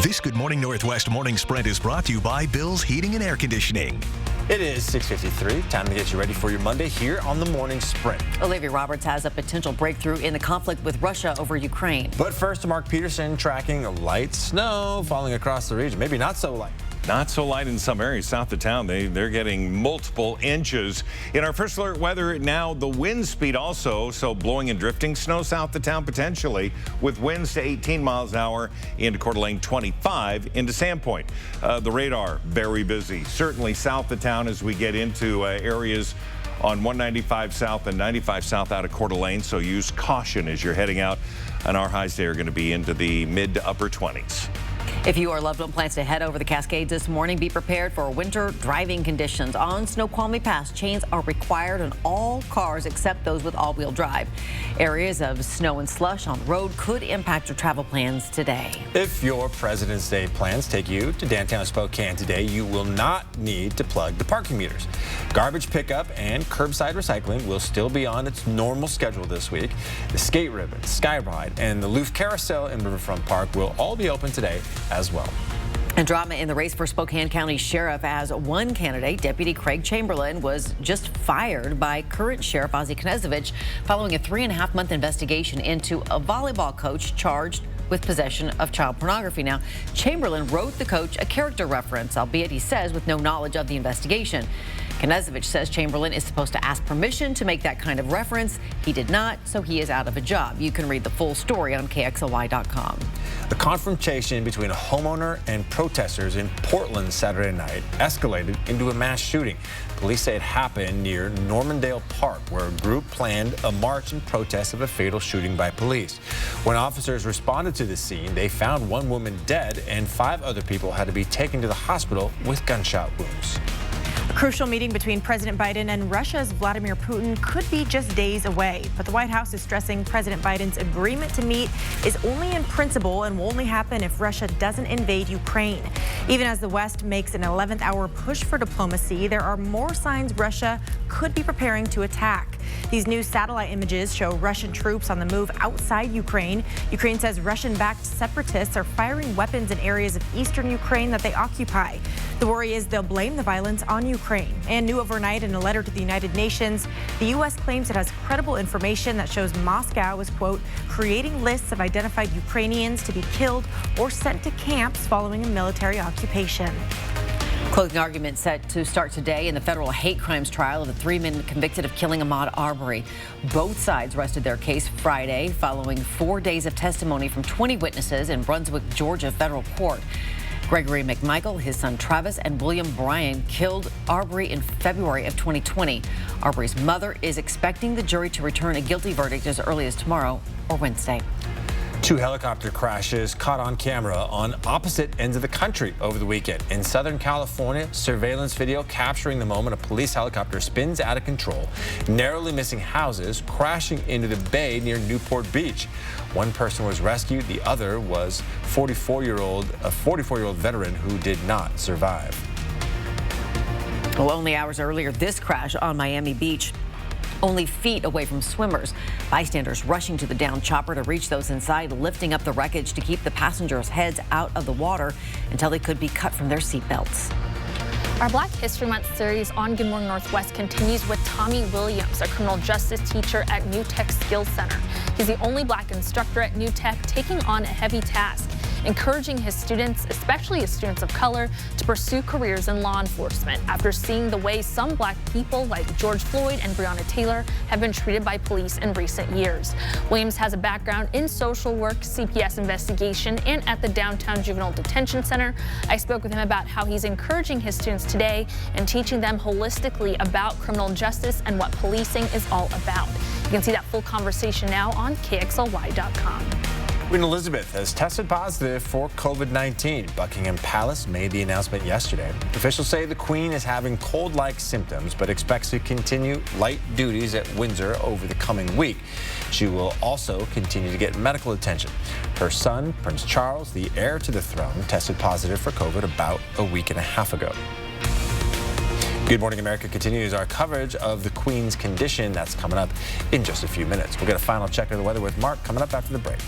This Good Morning Northwest Morning Sprint is brought to you by Bill's Heating and Air Conditioning. It is 6:53. Time to get you ready for your Monday here on the Morning Sprint. Olivia Roberts has a potential breakthrough in the conflict with Russia over Ukraine. But first, Mark Peterson tracking light snow falling across the region. Maybe not so light. Not so light in some areas south of town. They're getting multiple inches. In our first alert weather now, the wind speed also, so blowing and drifting snow south of town potentially, with winds to 18 miles an hour into Coeur d'Alene, 25 into Sandpoint. The radar very busy, certainly south of town as we get into areas on 195 south and 95 south out of Coeur d'Alene, so use caution as you're heading out. And our highs today are going to be into the mid to upper 20s. If you or loved one plans to head over the Cascades this morning, be prepared for winter driving conditions. On Snoqualmie Pass, chains are required on all cars except those with all-wheel drive. Areas of snow and slush on the road could impact your travel plans today. If your President's Day plans take you to downtown Spokane today, you will not need to plug the parking meters. Garbage pickup and curbside recycling will still be on its normal schedule this week. The skate ribbon, Skyride, and the Loof Carousel in Riverfront Park will all be open today as well. And drama in the race for Spokane County Sheriff as one candidate, Deputy Craig Chamberlain, was just fired by current Sheriff Ozzie Knezovich following a 3.5-month investigation into a volleyball coach charged with possession of child pornography. Now, Chamberlain wrote the coach a character reference, albeit he says with no knowledge of the investigation. Knezovich says Chamberlain is supposed to ask permission to make that kind of reference. He did not, so he is out of a job. You can read the full story on KXLY.com. The confrontation between a homeowner and protesters in Portland Saturday night escalated into a mass shooting. Police say it happened near Normandale Park, where a group planned a march in protest of a fatal shooting by police. When officers responded to the scene, they found one woman dead and 5 other people had to be taken to the hospital with gunshot wounds. A crucial meeting between President Biden and Russia's Vladimir Putin could be just days away, but the White House is stressing President Biden's agreement to meet is only in principle and will only happen if Russia doesn't invade Ukraine. Even as the West makes an 11th hour push for diplomacy, there are more signs Russia could be preparing to attack. These new satellite images show Russian troops on the move outside Ukraine. Ukraine says Russian-backed separatists are firing weapons in areas of eastern Ukraine that they occupy. The worry is they'll blame the violence on Ukraine. And new overnight in a letter to the United Nations, the U.S. claims it has credible information that shows Moscow is, quote, creating lists of identified Ukrainians to be killed or sent to camps following a military occupation. Closing argument set to start today in the federal hate crimes trial of the 3 men convicted of killing Ahmaud Arbery. Both sides rested their case Friday following 4 days of testimony from 20 witnesses in Brunswick, Georgia federal court. Gregory McMichael, his son Travis, and William Bryan killed Arbery in February of 2020. Arbery's mother is expecting the jury to return a guilty verdict as early as tomorrow or Wednesday. 2 helicopter crashes caught on camera on opposite ends of the country over the weekend. In Southern California, surveillance video capturing the moment a police helicopter spins out of control, narrowly missing houses, crashing into the bay near Newport Beach. One person was rescued. The other was a 44-year-old veteran who did not survive. Well, only hours earlier, this crash on Miami Beach, only feet away from swimmers. Bystanders rushing to the downed chopper to reach those inside, lifting up the wreckage to keep the passengers' heads out of the water until they could be cut from their seatbelts. Our Black History Month series on Good Morning Northwest continues with Tommy Williams, a criminal justice teacher at New Tech Skills Center. He's the only Black instructor at New Tech taking on a heavy task, encouraging his students, especially his students of color, to pursue careers in law enforcement after seeing the way some Black people like George Floyd and Breonna Taylor have been treated by police in recent years. Williams has a background in social work, CPS investigation, and at the Downtown Juvenile Detention Center. I spoke with him about how he's encouraging his students today and teaching them holistically about criminal justice and what policing is all about. You can see that full conversation now on KXLY.com. Queen Elizabeth has tested positive for COVID-19. Buckingham Palace made the announcement yesterday. Officials say the Queen is having cold-like symptoms, but expects to continue light duties at Windsor over the coming week. She will also continue to get medical attention. Her son, Prince Charles, the heir to the throne, tested positive for COVID about a week and a half ago. Good Morning America continues our coverage of the Queen's condition. That's coming up in just a few minutes. We'll get a final check of the weather with Mark coming up after the break.